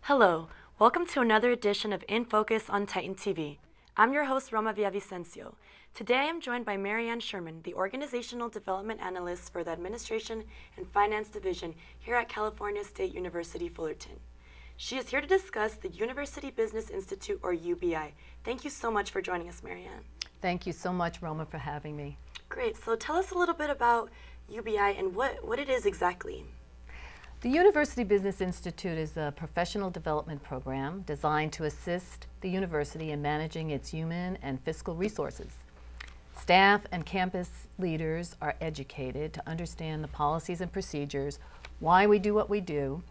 Hello, welcome to another edition of InFocus on Titan TV. I'm your host, Roma Villavicencio. Today I am joined by Marian Sherman, the Organizational Development Analyst for the Administration and Finance Division here at California State University, Fullerton. She is here to discuss the University Business Institute, or UBI. Thank you so much for joining us, Marian. Thank you so much, Roma, for having me. Great, so tell us a little bit about UBI and what it is exactly. The University Business Institute is a professional development program designed to assist the university in managing its human and fiscal resources. Staff and campus leaders are educated to understand the policies and procedures, why we do what we do,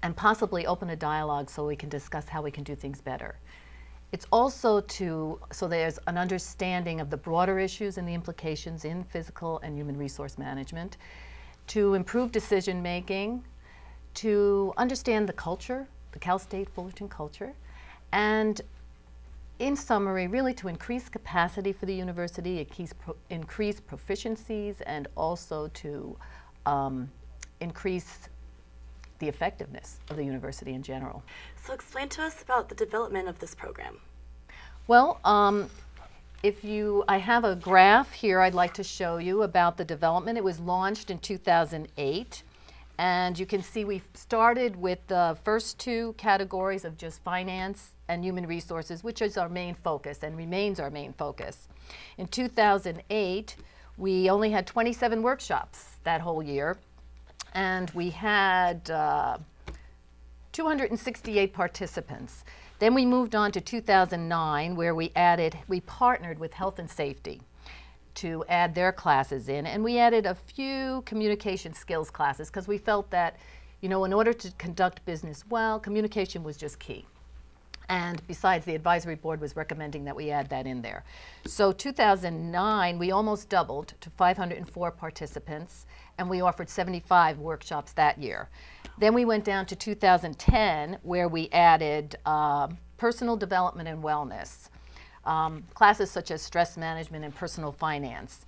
and possibly open a dialogue so we can discuss how we can do things better. It's also so there's an understanding of the broader issues and the implications in physical and human resource management, to improve decision making, to understand the culture, the Cal State Fullerton culture, and in summary, really to increase capacity for the university, increase proficiencies, and also to increase the effectiveness of the university in general. So explain to us about the development of this program. Well, I have a graph here I'd like to show you about the development. It was launched in 2008, and you can see we started with the first two categories of just finance and human resources, which is our main focus and remains our main focus. In 2008, we only had 27 workshops that whole year, and we had 268 participants. Then we moved on to 2009, where we partnered with health and safety to add their classes in, and we added a few communication skills classes because we felt that, in order to conduct business well, communication was just key. And besides, the advisory board was recommending that we add that in there. So 2009, we almost doubled to 504 participants, and we offered 75 workshops that year. Then we went down to 2010, where we added personal development and wellness, classes such as stress management and personal finance.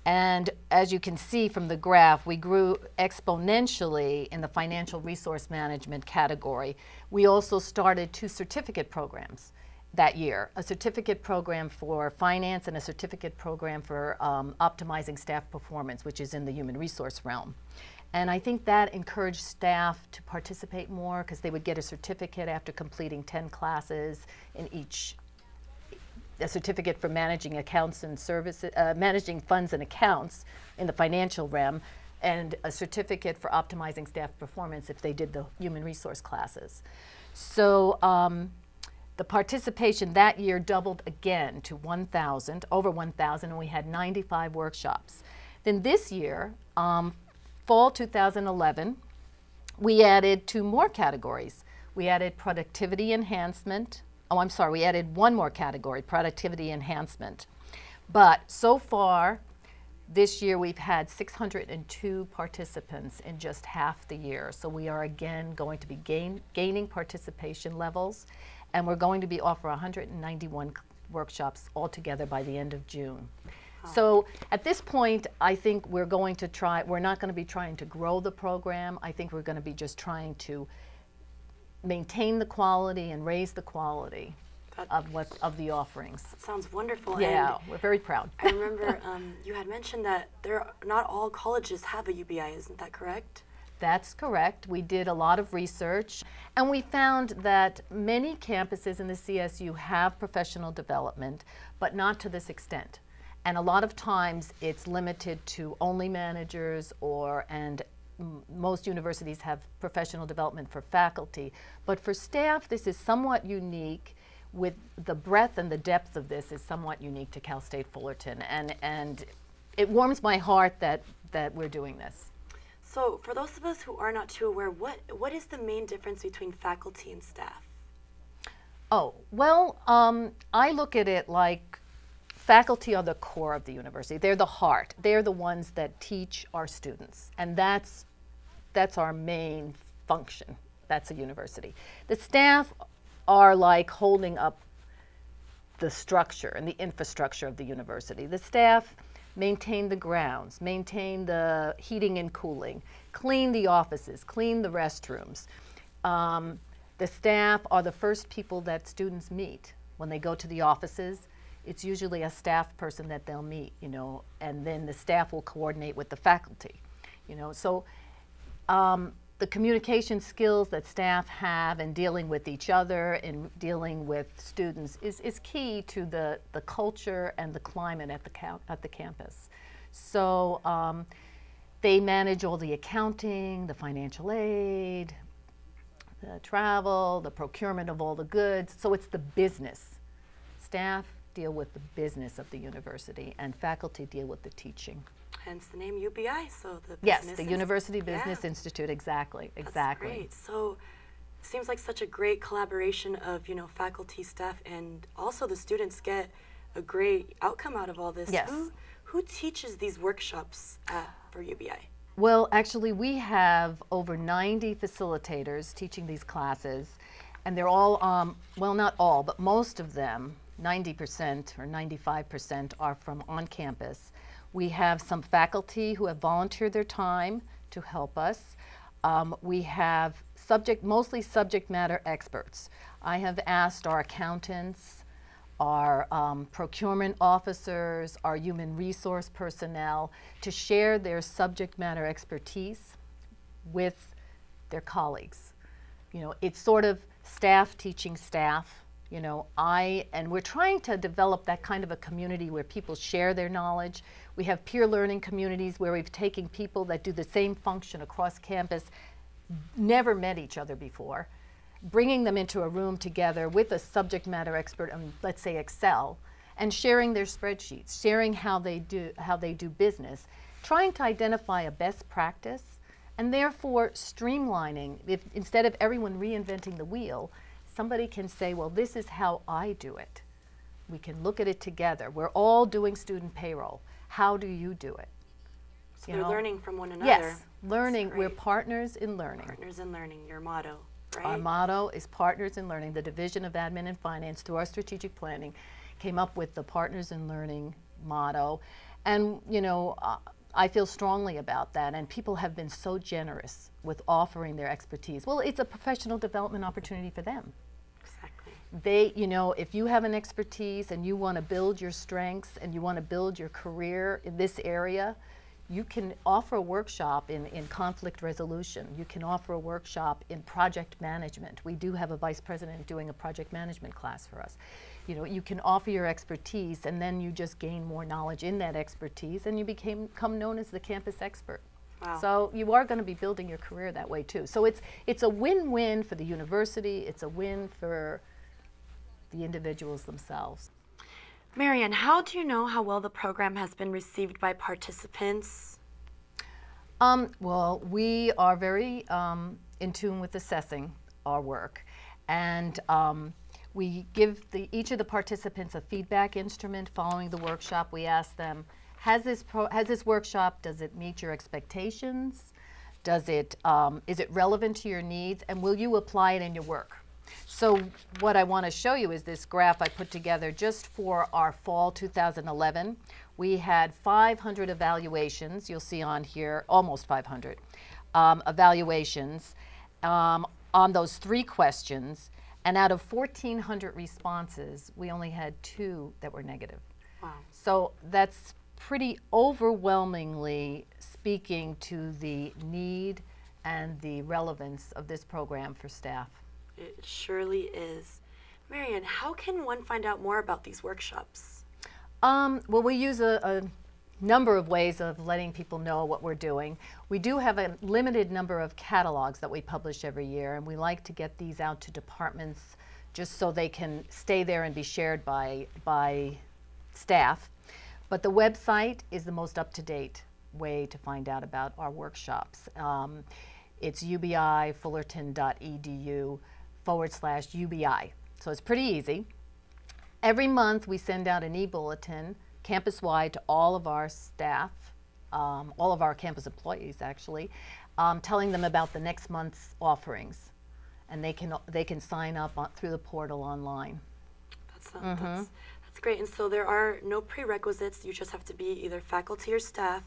And as you can see from the graph, we grew exponentially in the financial resource management category. We also started 2 certificate programs that year, a certificate program for finance and a certificate program for optimizing staff performance, which is in the human resource realm. And I think that encouraged staff to participate more because they would get a certificate after completing 10 classes in each. A certificate for managing accounts and services, managing funds and accounts in the financial realm, and a certificate for optimizing staff performance if they did the human resource classes. So the participation that year doubled again to 1,000, over 1,000, and we had 95 workshops. Then this year, fall 2011, we added 2 more categories. We added productivity enhancement. We added 1 more category, productivity enhancement. But so far, this year we've had 602 participants in just half the year. So we are again going to be gaining participation levels, and we're going to be offering 191 workshops altogether by the end of June. Wow. So at this point, I think we're not going to be trying to grow the program. I think we're going to be just trying to maintain the quality and raise the quality of the offerings. That sounds wonderful. Yeah, we're very proud. I remember you had mentioned that not all colleges have a UBI, isn't that correct? That's correct. We did a lot of research, and we found that many campuses in the CSU have professional development, but not to this extent. And a lot of times it's limited to only managers and most universities have professional development for faculty, but for staff this is somewhat unique. With the breadth and the depth of this is somewhat unique to Cal State Fullerton, and it warms my heart that we're doing this. So for those of us who are not too aware, what is the main difference between faculty and staff? Oh, well, I look at it like faculty are the core of the university. They're the heart. They're the ones that teach our students, and that's our main function. That's a university. The staff are like holding up the structure and the infrastructure of the university. The staff maintain the grounds, maintain the heating and cooling, clean the offices, clean the restrooms. The staff are the first people that students meet when they go to the offices. It's usually a staff person that they'll meet, you know, and then the staff will coordinate with the faculty, you know. So the communication skills that staff have in dealing with each other and dealing with students is key to the culture and the climate at the campus. So they manage all the accounting, the financial aid, the travel, the procurement of all the goods. So it's the business. Staff deal with the business of the university, and faculty deal with the teaching. Hence the name UBI, so the Yes, Business the University Business Institute, exactly. That's great. So it seems like such a great collaboration of, you know, faculty, staff, and also the students get a great outcome out of all this. Yes. Who teaches these workshops for UBI? Well, actually, we have over 90 facilitators teaching these classes, and they're all, well, not all, but most of them, 90% or 95% are from on campus. We have some faculty who have volunteered their time to help us. We have mostly subject matter experts. I have asked our accountants, our procurement officers, our human resource personnel to share their subject matter expertise with their colleagues. You know, it's sort of staff teaching staff. You know, and we're trying to develop that kind of a community where people share their knowledge. We have peer learning communities where we've taken people that do the same function across campus, never met each other before, bringing them into a room together with a subject matter expert on, let's say, Excel, and sharing their spreadsheets, sharing how they do business, trying to identify a best practice, and therefore streamlining. If instead of everyone reinventing the wheel, somebody can say, well, this is how I do it. We can look at it together. We're all doing student payroll. How do you do it? So they're learning from one another. Yes, learning. We're partners in learning. Partners in learning, your motto, right? Our motto is Partners in Learning. The Division of Admin and Finance, through our strategic planning, came up with the Partners in Learning motto. And, you know, I feel strongly about that, and people have been so generous with offering their expertise. Well, it's a professional development opportunity for them. Exactly. They, you know, if you have an expertise and you want to build your strengths and you want to build your career in this area, you can offer a workshop in conflict resolution. You can offer a workshop in project management. We do have a vice president doing a project management class for us. You know, you can offer your expertise, and then you just gain more knowledge in that expertise, and you become known as the campus expert. Wow. So you are going to be building your career that way too. So it's a win-win for the university. It's a win for the individuals themselves. Marian, how do you know how well the program has been received by participants? Well, we are very in tune with assessing our work, and we give each of the participants a feedback instrument following the workshop. We ask them, has this workshop, does it meet your expectations? Is it relevant to your needs? And will you apply it in your work? So what I want to show you is this graph I put together just for our fall 2011. We had 500 evaluations. You'll see on here, almost 500 evaluations on those 3 questions. And out of 1,400 responses, we only had 2 that were negative. Wow. So that's pretty overwhelmingly speaking to the need and the relevance of this program for staff. It surely is. Marian, how can one find out more about these workshops? Well, we use a number of ways of letting people know what we're doing. We do have a limited number of catalogs that we publish every year, and we like to get these out to departments just so they can stay there and be shared by staff. But the website is the most up-to-date way to find out about our workshops. It's ubifullerton.edu/UBI. So it's pretty easy. Every month we send out an e-bulletin campus-wide to all of our staff, all of our campus employees actually, telling them about the next month's offerings. And they can sign up through the portal online. That's great. And so there are no prerequisites. You just have to be either faculty or staff.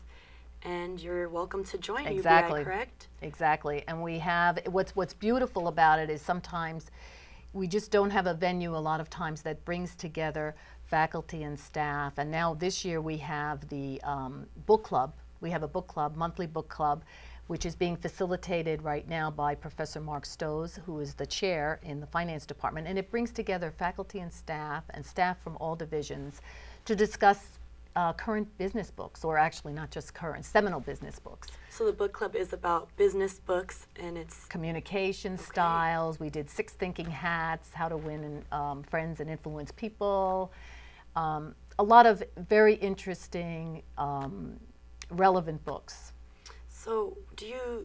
and you're welcome to join Exactly. UBI, correct? Exactly. And we have, what's beautiful about it is sometimes we just don't have a venue a lot of times that brings together faculty and staff. And now this year we have the book club. We have a book club, monthly book club, which is being facilitated right now by Professor Mark Stowe, who is the chair in the finance department. And it brings together faculty and staff from all divisions to discuss current business books, or actually not just current, seminal business books. So the book club is about business books, and it's communication styles. We did 6 thinking hats, how to win friends and influence people. A lot of very interesting, relevant books. So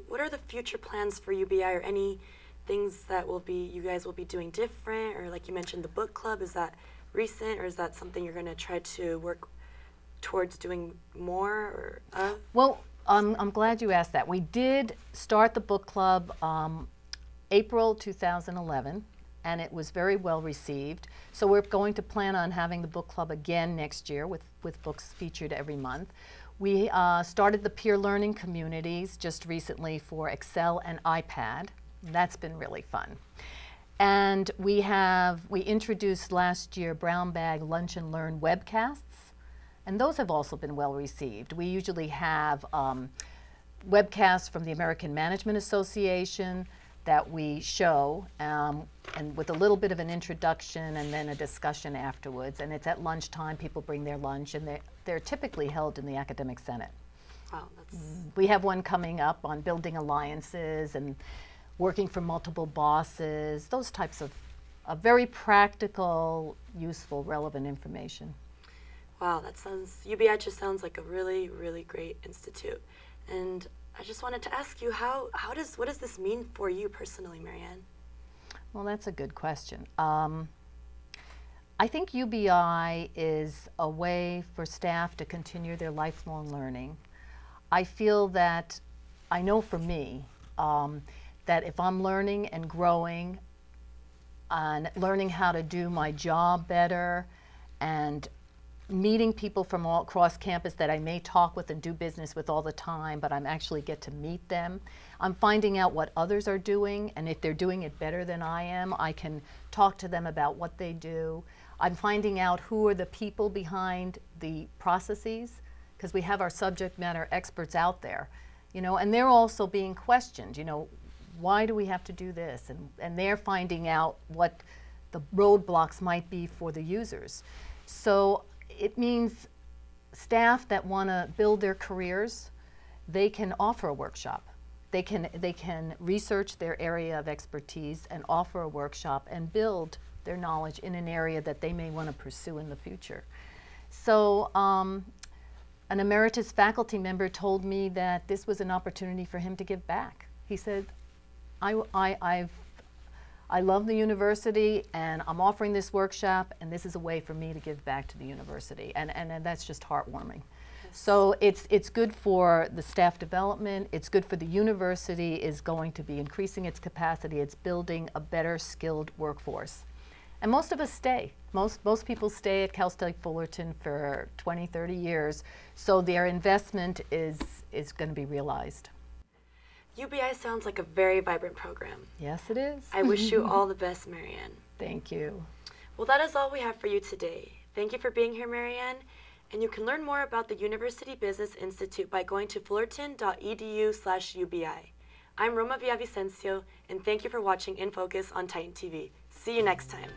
what are the future plans for UBI, or any things that you guys will be doing different? Or like you mentioned, the book club, is that recent, or is that something you're going to try to work towards doing more of? Well, I'm glad you asked that. We did start the book club April 2011, and it was very well received. So we're going to plan on having the book club again next year with books featured every month. We started the peer learning communities just recently for Excel and iPad. That's been really fun. And we introduced last year Brown Bag Lunch and Learn webcasts. And those have also been well received. We usually have webcasts from the American Management Association that we show, and with a little bit of an introduction and then a discussion afterwards. And it's at lunchtime. People bring their lunch, and they're typically held in the Academic Senate. Wow, that's... We have one coming up on building alliances and working for multiple bosses, those types of very practical, useful, relevant information. Wow, UBI just sounds like a really, really great institute. And I just wanted to ask you, what does this mean for you personally, Marian? Well, that's a good question. I think UBI is a way for staff to continue their lifelong learning. I feel that, I know for me, that if I'm learning and growing and learning how to do my job better and meeting people from all across campus that I may talk with and do business with all the time, but I'm actually get to meet them. I'm finding out what others are doing, and if they're doing it better than I am, I can talk to them about what they do. I'm finding out who are the people behind the processes, because we have our subject matter experts out there, and they're also being questioned, why do we have to do this? And they're finding out what the roadblocks might be for the users. So it means staff that want to build their careers, they can offer a workshop. They can research their area of expertise and offer a workshop and build their knowledge in an area that they may want to pursue in the future. So an emeritus faculty member told me that this was an opportunity for him to give back. He said, I love the university, and I'm offering this workshop, and this is a way for me to give back to the university, and that's just heartwarming. Yes. So it's good for the staff development, it's good for the university, is going to be increasing its capacity, it's building a better skilled workforce. And most of us stay. Most people stay at Cal State Fullerton for 20, 30 years, so their investment is going to be realized. UBI sounds like a very vibrant program. Yes, it is. I wish you all the best, Marian. Thank you. Well, that is all we have for you today. Thank you for being here, Marian. And you can learn more about the University Business Institute by going to fullerton.edu/UBI. I'm Roma Villavicencio, and thank you for watching InFocus on Titan TV. See you next time.